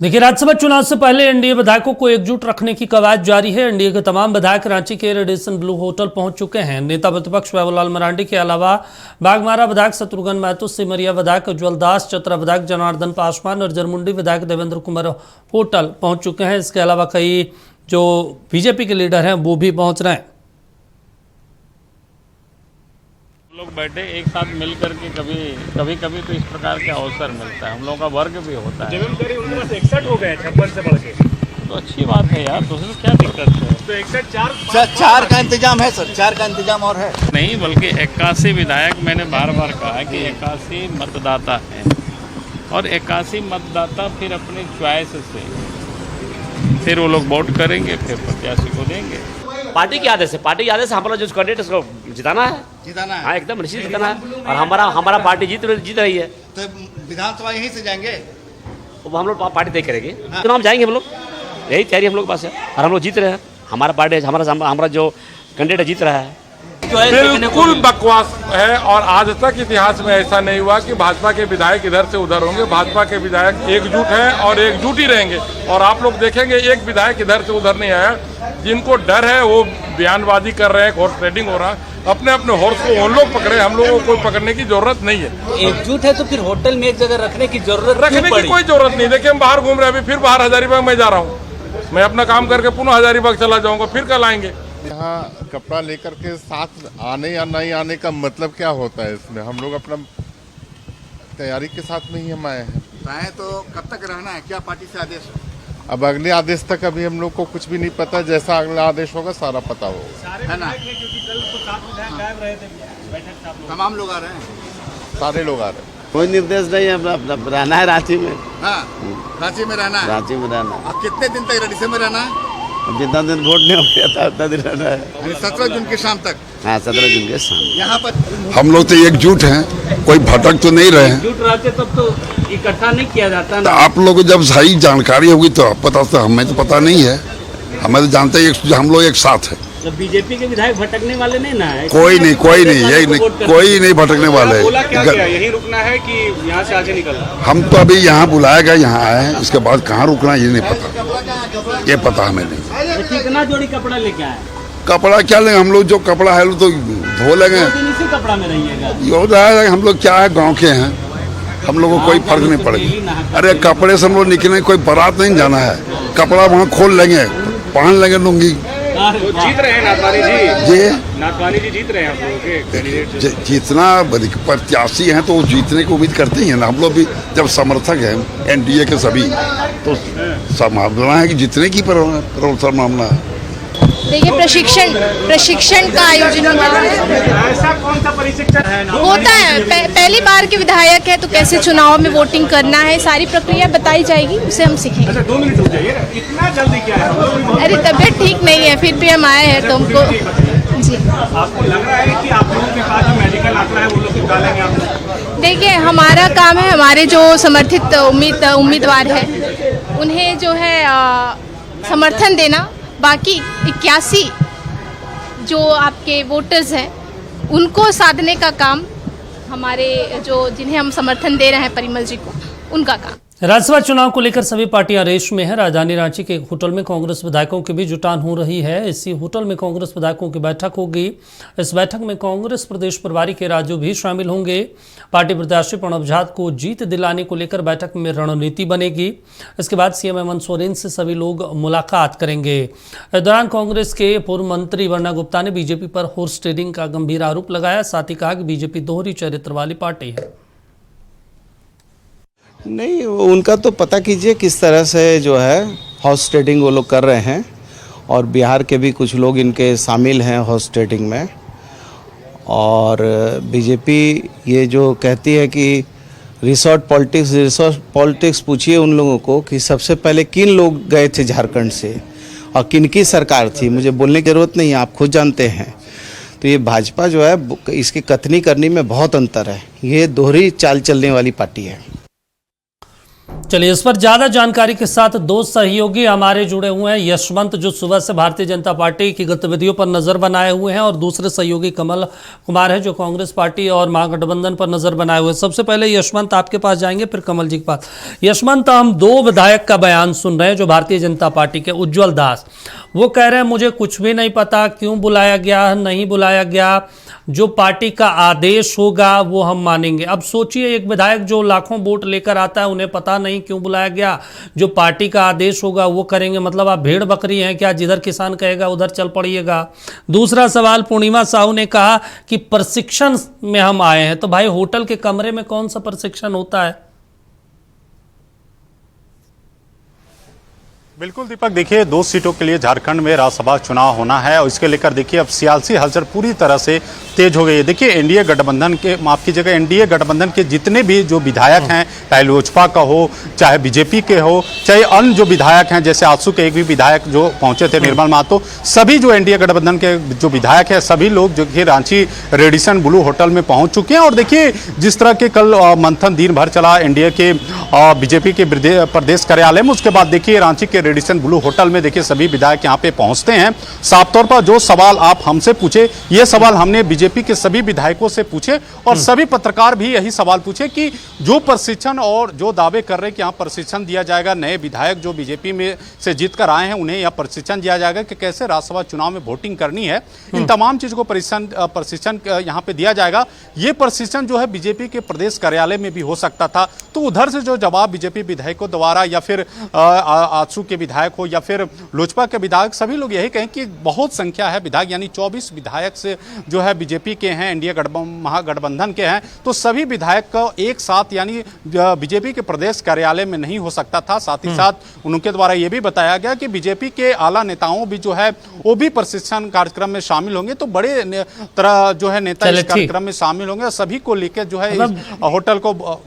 देखिए, राज्यसभा चुनाव से पहले एनडीए विधायकों को एकजुट रखने की कवायद जारी है। एनडीए के तमाम विधायक रांची के रेडिसन ब्लू होटल पहुंच चुके हैं। नेता प्रतिपक्ष बाबूलाल मरांडी के अलावा बाघमारा विधायक शत्रुघ्न महतो, सिमरिया विधायक उज्ज्वल दास, चतरा विधायक जनार्दन पासवान और जरमुंडी विधायक देवेंद्र कुमार होटल पहुंच चुके हैं। इसके अलावा कई जो बीजेपी के लीडर हैं वो भी पहुंच रहे हैं। लोग बैठे एक साथ मिल करके कभी तो इस प्रकार का अवसर मिलता है। हम लोगों का वर्ग भी होता है। उनके पास 61 हो गए 56 से बढ़ के, तो अच्छी बात है यार, तो उसमें क्या दिक्कत है? तो 61 चार का इंतजाम है सर, 4 का इंतजाम और है नहीं, बल्कि 81 विधायक, मैंने बार बार कहा कि 81 मतदाता हैं और 81 मतदाता फिर अपनी चॉइस से फिर वो लोग वोट करेंगे, फिर प्रत्याशी को देंगे। पार्टी की आदेश है, पार्टी की आदेश हमारा जो कैंडिडेट उसको जिताना है। हाँ, एकदम निश्चित जिताना है। और हमारा पार्टी जीत रही है, तो विधानसभा यहीं से जाएंगे। वो हम लोग पार्टी तय करेगी। चुनाव जाएंगे हम लोग, यही तैयारी हम लोग के पास है और हम लोग जीत रहे हैं। हमारा पार्टी हमारा जो कैंडिडेट जीत रहा है। बिल्कुल बकवास है और आज तक इतिहास में ऐसा नहीं हुआ कि भाजपा के विधायक इधर से उधर होंगे। भाजपा के विधायक एकजुट हैं और एकजुट ही रहेंगे। और आप लोग देखेंगे एक विधायक इधर से उधर नहीं आया। जिनको डर है वो बयानबाजी कर रहे हैं, हॉर्स ट्रेडिंग हो रहा है। अपने अपने हॉर्स को उन लोग पकड़े, हम लोगों को कोई पकड़ने की जरूरत नहीं है। एकजुट है तो फिर होटल में एक जगह रखने की जरूरत रखने की कोई जरूरत नहीं। देखिए, हम बाहर घूम रहे हैं, अभी फिर बाहर हजारीबाग में जा रहा हूँ। मैं अपना काम करके पुनः हजारीबाग चला जाऊंगा, फिर कल आएंगे। यहाँ कपड़ा लेकर के साथ आने या नहीं आने का मतलब क्या होता है? इसमें हम लोग अपना तैयारी के साथ में ही हम आए हैं। तो कब तक रहना है, क्या पार्टी से आदेश है? अब अगले आदेश तक अभी हम लोग को कुछ भी नहीं पता। जैसा अगला आदेश होगा सारा पता होगा, है ना? तमाम लोग आ रहे हैं, सारे लोग आ रहे हैं। कोई निर्देश नहीं है, अपना रहना है रांची में। हाँ, रांची में रहना है। रांची में रहना है। अब कितने दिन तक रेडिसन में रहना है? अब जितना दिन वोट नहीं हो गया था उतना दिन रहना है। 17 जून की शाम तक। हाँ, 17 जून के शाम। यहाँ पर हम लोग तो एकजुट हैं, कोई भटक तो नहीं रहे हैं। एकजुट रहते तब तो इकट्ठा नहीं किया जाता तो ना। आप लोग को जब सही जानकारी होगी तो आप पता, तो हमें तो पता नहीं है। हमें तो जानते हैं हम लोग एक साथ हैं। तो बीजेपी के विधायक भटकने वाले नहीं ना है? कोई नहीं कोई नहीं भटकने वाला है। यहीं रुकना है कि यहाँ से आगे निकलना? हम तो अभी यहाँ बुलाया गया, यहाँ आए हैं। इसके बाद कहाँ रुकना ये नहीं पता, ये पता हमें नहीं। कितना जोड़ी कपड़ा लेके आए? कपड़ा क्या लेंगे हम लोग? जो कपड़ा है तो धो लेंगे। इसी कपड़ा में रहिएगा? ये रहा है, हम लोग क्या है, गाँव के हैं, हम लोगों को कोई फर्क नहीं पड़ेगा। अरे कपड़े से हम लोग निकले, कोई बारात नहीं जाना है। कपड़ा वहाँ खोल लेंगे, पहन लेंगे लुंगी। तो जीत रहे हैं नाथवानी जी, नाथवानी जी जीत रहे हैं आप लोगों के कैंडिडेट। जितना प्रत्याशी हैं तो वो जीतने की उम्मीद करते ही हैं ना। हम लोग भी जब समर्थक हैं एनडीए के सभी, तो संभावना है कि जीतने की संभावना है। देखिए, प्रशिक्षण का आयोजन हुआ है। ऐसा कौन सा प्रशिक्षण है? होता है, पहली बार के विधायक है तो कैसे चुनाव में वोटिंग करना है, सारी प्रक्रिया बताई जाएगी, उसे हम सीखेंगे। अच्छा, 2 मिनट रुक जाइए, इतना जल्दी क्या है? अरे तबीयत ठीक नहीं है, फिर भी हम आए हैं तो हमको जी। आपको लग रहा है कि आप लोगों के पास जो मेडिकल आंकड़ा है वो लोग निकालेंगे आप लोग? देखिए, हमारा काम है, हमारे जो समर्थित उम्मीदवार है उन्हें जो है समर्थन देना। बाकी 81 जो आपके वोटर्स हैं उनको साधने का काम हमारे जो जिन्हें हम समर्थन दे रहे हैं परिमल जी को, उनका काम। राज्यसभा चुनाव को लेकर सभी पार्टियां रेस में है। राजधानी रांची के एक होटल में कांग्रेस विधायकों की भी जुटान हो रही है। इसी होटल में कांग्रेस विधायकों की बैठक होगी। इस बैठक में कांग्रेस प्रदेश प्रभारी के राजू भी शामिल होंगे। पार्टी प्रत्याशी प्रणब झा को जीत दिलाने को लेकर बैठक में रणनीति बनेगी। इसके बाद सीएम हेमंत सोरेन से सभी लोग मुलाकात करेंगे। इस दौरान कांग्रेस के पूर्व मंत्री वर्णा गुप्ता ने बीजेपी पर हॉर्स ट्रेडिंग का गंभीर आरोप लगाया। साथ ही कहा कि बीजेपी दोहरी चरित्र वाली पार्टी है। नहीं, उनका तो पता कीजिए किस तरह से जो है हॉर्स ट्रेडिंग वो लोग कर रहे हैं। और बिहार के भी कुछ लोग इनके शामिल हैं हॉर्स ट्रेडिंग में। और बीजेपी ये जो कहती है कि रिसोर्ट पॉलिटिक्स पूछिए उन लोगों को कि सबसे पहले किन लोग गए थे झारखंड से और किन की सरकार थी। मुझे बोलने की ज़रूरत नहीं है, आप खुद जानते हैं। तो ये भाजपा जो है इसकी कथनी करनी में बहुत अंतर है। ये दोहरी चाल चलने वाली पार्टी है। चलिए, इस पर ज्यादा जानकारी के साथ दो सहयोगी हमारे जुड़े हुए हैं। यशवंत जो सुबह से भारतीय जनता पार्टी की गतिविधियों पर नजर बनाए हुए हैं, और दूसरे सहयोगी कमल कुमार है जो कांग्रेस पार्टी और महागठबंधन पर नजर बनाए हुए हैं। सबसे पहले यशवंत आपके पास जाएंगे, फिर कमल जी के पास। यशवंत, हम दो विधायक का बयान सुन रहे हैं जो भारतीय जनता पार्टी के, उज्जवल दास, वो कह रहे हैं मुझे कुछ भी नहीं पता, क्यों बुलाया गया नहीं बुलाया गया, जो पार्टी का आदेश होगा वो हम मानेंगे। अब सोचिए, एक विधायक जो लाखों वोट लेकर आता है, उन्हें पता नहीं क्यों बुलाया गया, जो पार्टी का आदेश होगा वो करेंगे। मतलब आप भेड़ बकरी हैं क्या, जिधर किसान कहेगा उधर चल पड़िएगा। दूसरा सवाल, पूर्णिमा साहू ने कहा कि प्रशिक्षण में हम आए हैं, तो भाई होटल के कमरे में कौन सा प्रशिक्षण होता है? बिल्कुल दीपक, देखिए 2 सीटों के लिए झारखंड में राज्यसभा चुनाव होना है, और इसके लेकर देखिए अब सियासी हलचल पूरी तरह से तेज हो गई है। देखिए एनडीए गठबंधन के, माफ कीजिएगा, एनडीए गठबंधन के जितने भी जो विधायक हैं, चाहे लोजपा का हो, चाहे बीजेपी के हो, चाहे अन्य जो विधायक हैं, जैसे आजसू के एक भी विधायक जो पहुंचे थे, निर्मल महतो, सभी जो एनडीए गठबंधन के जो विधायक है, सभी लोग जो कि रांची रेडिसन ब्लू होटल में पहुंच चुके हैं। और देखिए जिस तरह के कल मंथन दिन भर चला एनडीए के बीजेपी के प्रदेश कार्यालय में, उसके बाद देखिए रांची के रेडिसन ब्लू होटल में देखिए सभी विधायक यहां पे पहुंचते हैं। साफ तौर पर जो सवाल आप हमसे पूछे, ये सवाल हमने बीजेपी के सभी विधायकों से पूछे, और सभी पत्रकार भी यही सवाल पूछे कि जो प्रशिक्षण और जो दावे कर रहे हैं कि यहाँ प्रशिक्षण दिया जाएगा, नए विधायक जो बीजेपी में से जीत कर आए हैं उन्हें यह प्रशिक्षण दिया जाएगा कि कैसे राज्यसभा चुनाव में वोटिंग करनी है, इन तमाम चीजों को प्रशिक्षण यहाँ पे दिया जाएगा। ये प्रशिक्षण जो है बीजेपी के प्रदेश कार्यालय में भी हो सकता था, तो उधर से जो जवाब बीजेपी विधायकों द्वारा, या फिर आजसू के विधायक हो या फिर लोजपा के विधायक, सभी लोग यही कहें कि बहुत संख्या है विधायक, यानी 24 विधायक से जो है बीजेपी के हैं, एनडीए महागठबंधन के हैं, तो सभी विधायक का एक साथ यानी बीजेपी के प्रदेश कार्यालय में नहीं हो सकता था। साथ ही साथ उनके द्वारा यह भी बताया गया कि बीजेपी के आला नेताओं भी जो है वो भी प्रशिक्षण कार्यक्रम में शामिल होंगे, तो बड़े तरह जो है नेता इस कार्यक्रम में शामिल होंगे, और सभी को लेकर जो है होटल को।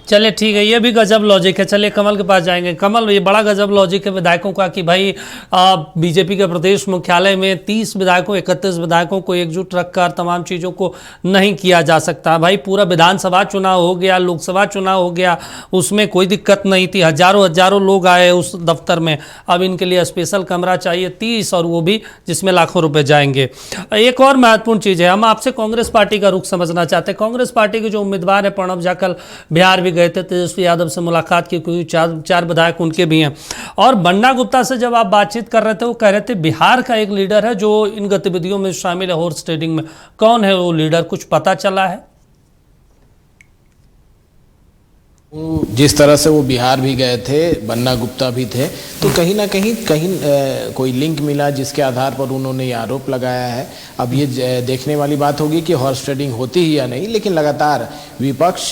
चले ठीक है, ये भी गजब लॉजिक है। चलिए कमल के पास जाएंगे। कमल, ये बड़ा गजब लॉजिक है विधायकों का कि भाई बीजेपी के प्रदेश मुख्यालय में 30 विधायकों 31 विधायकों को एकजुट रखकर तमाम चीज़ों को नहीं किया जा सकता। भाई पूरा विधानसभा चुनाव हो गया, लोकसभा चुनाव हो गया, उसमें कोई दिक्कत नहीं थी, हजारों लोग आए उस दफ्तर में। अब इनके लिए स्पेशल कमरा चाहिए 30, और वो भी जिसमें लाखों रुपए जाएंगे। एक और महत्वपूर्ण चीज़ है, हम आपसे कांग्रेस पार्टी का रुख समझना चाहते हैं। कांग्रेस पार्टी के जो उम्मीदवार है प्रणब झा कल बिहार भी गए थे, तेजस्वी यादव से मुलाकात की, क्योंकि चार विधायक उनके भी हैं। और बन्ना गुप्ता से जब आप बातचीत कर रहे थे, वो कह रहे थे बिहार का एक लीडर है जो इन गतिविधियों में शामिल है, हॉर्स ट्रेडिंग में। कौन है वो लीडर, कुछ पता चला है? जिस तरह से वो बिहार भी गए थे, बन्ना गुप्ता भी थे, तो कहीं ना कहीं कोई लिंक मिला जिसके आधार पर उन्होंने ये आरोप लगाया है। अब ये देखने वाली बात होगी कि हॉर्स ट्रेडिंग होती ही या नहीं, लेकिन लगातार विपक्ष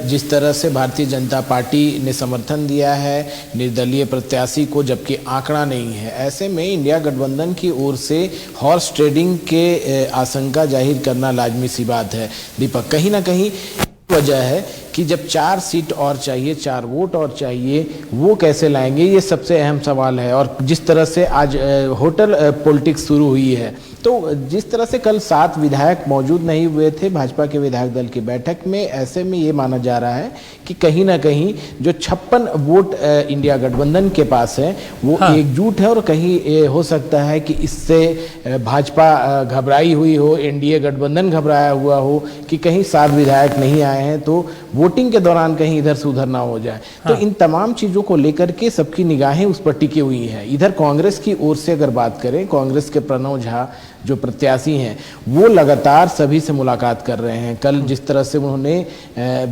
जिस तरह से भारतीय जनता पार्टी ने समर्थन दिया है निर्दलीय प्रत्याशी को, जबकि आंकड़ा नहीं है, ऐसे में इंडिया गठबंधन की ओर से हॉर्स ट्रेडिंग के आशंका जाहिर करना लाजमी सी बात है। दीपक, कहीं ना कहीं वजह है कि जब 4 सीट और चाहिए, 4 वोट और चाहिए, वो कैसे लाएंगे, ये सबसे अहम सवाल है। और जिस तरह से आज होटल पॉलिटिक्स शुरू हुई है, तो जिस तरह से कल 7 विधायक मौजूद नहीं हुए थे भाजपा के विधायक दल की बैठक में, ऐसे में ये माना जा रहा है कि कहीं ना कहीं जो 56 वोट इंडिया गठबंधन के पास है वो एकजुट है, और कहीं हो सकता है कि इससे भाजपा घबराई हुई हो, एनडीए गठबंधन घबराया हुआ हो कि कहीं 7 विधायक नहीं आए हैं तो वोटिंग के दौरान कहीं इधर से उधर ना हो जाए। तो इन तमाम चीज़ों को लेकर के सबकी निगाहें उस पर टिकी हुई हैं। इधर कांग्रेस की ओर से अगर बात करें, कांग्रेस के प्रणब झा जो प्रत्याशी हैं वो लगातार सभी से मुलाकात कर रहे हैं। कल जिस तरह से उन्होंने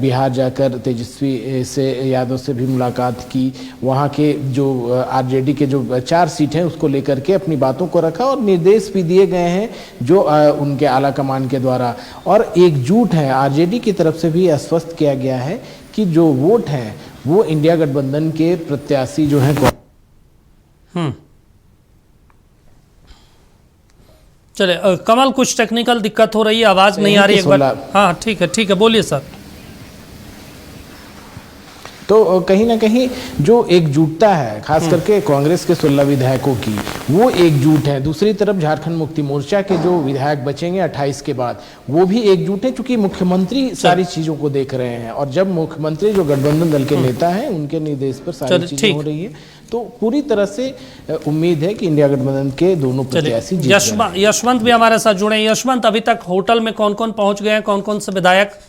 बिहार जाकर तेजस्वी से यादव से भी मुलाकात की, वहाँ के जो आरजेडी के जो 4 सीट हैं उसको लेकर के अपनी बातों को रखा, और निर्देश भी दिए गए हैं जो उनके आला कमान के द्वारा, और एकजुट है। आरजेडी की तरफ से भी आश्वस्त किया गया है कि जो वोट हैं वो इंडिया गठबंधन के प्रत्याशी जो हैं। चले कमल, कुछ टेक्निकल दिक्कत हो रही है, आवाज नहीं आ रही, एक बार। हाँ ठीक है बोलिए सर। तो कहीं ना कहीं जो एकजुटता है खास करके कांग्रेस के 16 विधायकों की, वो एकजुट है। दूसरी तरफ झारखंड मुक्ति मोर्चा के जो विधायक बचेंगे 28 के बाद, वो भी एकजुट है, क्योंकि मुख्यमंत्री सारी चीजों को देख रहे हैं और जब मुख्यमंत्री जो गठबंधन दल के नेता हैं उनके निर्देश पर सारी चीजें हो रही है, तो पूरी तरह से उम्मीद है कि इंडिया गठबंधन के दोनों प्रत्याशी जीत जाएंगे। यशवंत भी हमारे साथ जुड़े हैं। यशवंत, अभी तक होटल में कौन कौन पहुंच गए हैं, कौन कौन से विधायक?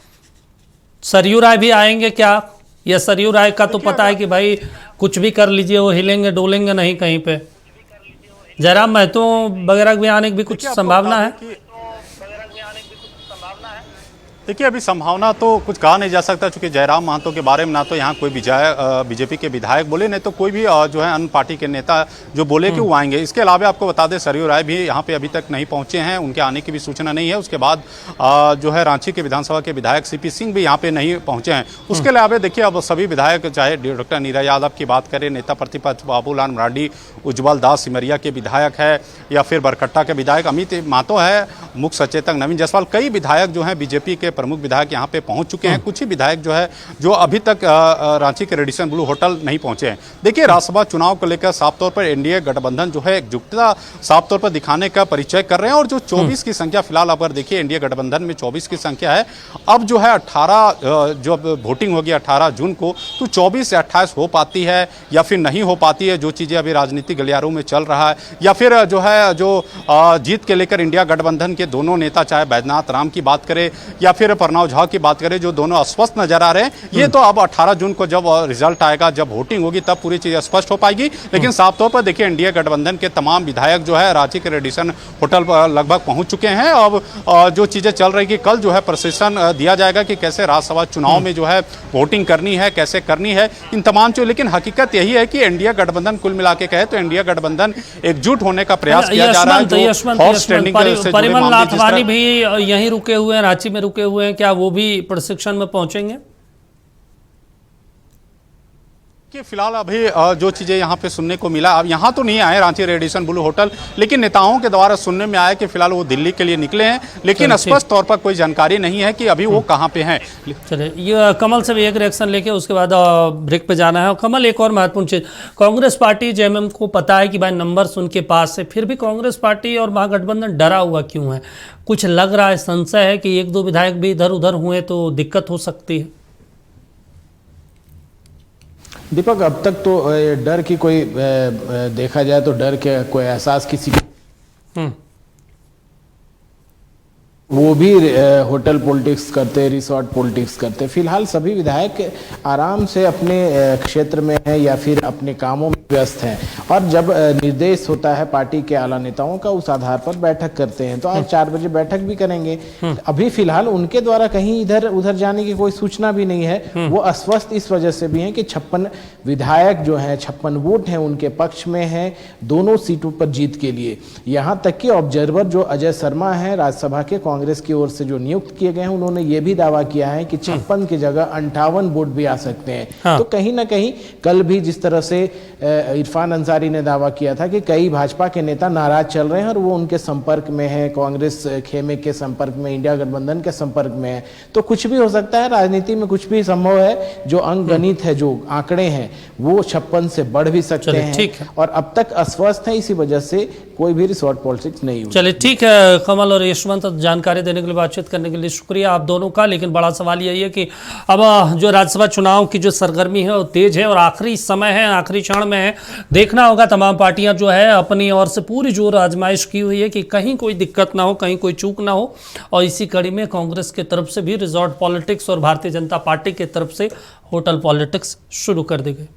सरयू राय भी आएंगे क्या? या सरयू राय का तो पता है कि भाई कुछ भी कर लीजिए, वो हिलेंगे डोलेंगे नहीं कहीं पे। जयराम महतो वगैरह भी आने की भी कुछ संभावना है? देखिए, अभी संभावना तो कुछ कहा नहीं जा सकता, क्योंकि जयराम महतो के बारे में ना तो यहाँ कोई बीजेपी के विधायक बोले, नहीं तो कोई भी जो है अन्य पार्टी के नेता जो बोले कि वो आएंगे। इसके अलावा आपको बता दें, सरयू राय भी यहाँ पे अभी तक नहीं पहुंचे हैं, उनके आने की भी सूचना नहीं है। उसके बाद जो है रांची के विधानसभा के विधायक सीपी सिंह भी यहाँ पे नहीं पहुंचे हैं। उसके अलावा देखिए, अब सभी विधायक, चाहे डॉक्टर नीरज यादव की बात करें, नेता प्रतिपक्ष बाबूलाल मरांडी, उज्जवल दास सिमरिया के विधायक है, या फिर बरकट्टा के विधायक अमित महतो है, मुख्य सचेतक नवीन जायसवाल, कई विधायक जो हैं बीजेपी के प्रमुख विधायक यहाँ पे पहुंच चुके हैं। कुछ ही विधायक जो है जो अभी तक रांची के रेडिसन ब्लू होटल नहीं पहुंचे हैं। देखिए, राज्यसभा चुनाव को लेकर साफ तौर पर एनडीए गठबंधन जो है एकजुटता साफ तौर पर दिखाने का परिचय कर रहे हैं। और जो 24 की संख्या फिलहाल अगर देखिए एनडीए गठबंधन में 24 की संख्या है, अब जो है 18 जो वोटिंग होगी 18 जून को, तो 24 से 28 हो पाती है या फिर नहीं हो पाती है, जो चीजें अभी राजनीतिक गलियारों में चल रहा है, या फिर जो है जो जीत के लेकर इंडिया गठबंधन के दोनों नेता, चाहे बैजनाथ राम की बात करें या फिर प्रणव झा की बात करें, जो दोनों अस्वस्थ नजर आ रहे हैं, ये तो अब 18 जून को जब रिजल्ट आएगा, जब वोटिंग होगी, तब पूरी चीज स्पष्ट हो पाएगी। लेकिन साफ तौर पर देखिए, एनडीए गठबंधन के तमाम विधायक जो है रांची के रेडिसन होटल पर लगभग पहुंच चुके हैं। अब जो चीजें चल रही कि कल जो है प्रशिक्षण दिया जाएगा कि कैसे राज्यसभा चुनाव में जो है वोटिंग करनी है, कैसे करनी है, इन तमाम चीजों। लेकिन हकीकत यही है कि एनडीए गठबंधन कुल मिला के कहे तो एनडीए गठबंधन एकजुट होने का प्रयास किया जा रहा है। परिमल नाथवानी भी यहीं रुके हुए हैं, रांची में रुके हुए हैं, क्या वो भी प्रशिक्षण में पहुंचेंगे? कि फिलहाल अभी जो चीज़ें यहाँ पे सुनने को मिला, अब यहाँ तो नहीं आए रांची रेडिसन ब्लू होटल, लेकिन नेताओं के द्वारा सुनने में आया कि फिलहाल वो दिल्ली के लिए निकले हैं, लेकिन स्पष्ट तौर पर कोई जानकारी नहीं है कि अभी वो कहाँ पे हैं। चलिए, ये कमल से भी एक रिएक्शन लेके उसके बाद ब्रेक पे जाना है। कमल, एक और महत्वपूर्ण चीज, कांग्रेस पार्टी जेएमएम को पता है कि भाई नंबर्स उनके पास है, फिर भी कांग्रेस पार्टी और महागठबंधन डरा हुआ क्यों है? कुछ लग रहा है, संशय है कि 1-2 विधायक भी इधर उधर हुए तो दिक्कत हो सकती है। दीपक, अब तक तो डर की कोई देखा जाए तो डर के कोई एहसास किसी को वो भी होटल पॉलिटिक्स करते, रिसोर्ट पॉलिटिक्स करते। फिलहाल सभी विधायक आराम से अपने क्षेत्र में हैं या फिर अपने कामों में व्यस्त हैं, और जब निर्देश होता है पार्टी के आला नेताओं का, उस आधार पर बैठक करते हैं। तो आज 4 बजे बैठक भी करेंगे। अभी फिलहाल उनके द्वारा कहीं इधर उधर जाने की कोई सूचना भी नहीं है। वो अस्वस्थ इस वजह से भी हैं कि 56 विधायक जो हैं, 56 वोट हैं उनके पक्ष में हैं दोनों सीटों पर जीत के लिए। यहाँ तक कि ऑब्जर्वर जो अजय शर्मा है राज्यसभा के कांग्रेस की ओर से जो नियुक्त किए गए हैं, उन्होंने ये भी दावा किया है कि 56 की जगह 58 वोट भी आ सकते हैं। तो कहीं ना कहीं कल भी जिस तरह से इरफान अंसारी ने दावा किया था कि कई भाजपा के नेता नाराज चल रहे हैं और वो उनके संपर्क में है, कांग्रेस खेमे के संपर्क में, इंडिया गठबंधन के संपर्क में है, तो कुछ भी हो सकता है। राजनीति में कुछ भी संभव है। जो अंकगणित है, जो आंकड़े हैं, वो 56 से बढ़ भी सकते हैं, और अब तक अस्वस्थ है, इसी वजह से कोई भी रिसोर्ट पॉलिटिक्स नहीं हुई। चलिए, ठीक है कमल और यशवंत, जानकारी देने के लिए, बातचीत करने के लिए शुक्रिया आप दोनों का। लेकिन बड़ा सवाल यही है कि अब जो राज्यसभा चुनाव की जो सरगर्मी है वो तेज है और आखिरी समय है, आखिरी क्षण में है। देखना होगा, तमाम पार्टियां जो है अपनी ओर से पूरी जोर आजमाइश की हुई है कि कहीं कोई दिक्कत ना हो, कहीं कोई चूक ना हो। और इसी कड़ी में कांग्रेस की तरफ से भी रिजॉर्ट पॉलिटिक्स और भारतीय जनता पार्टी की तरफ से होटल पॉलिटिक्स शुरू कर दी गई।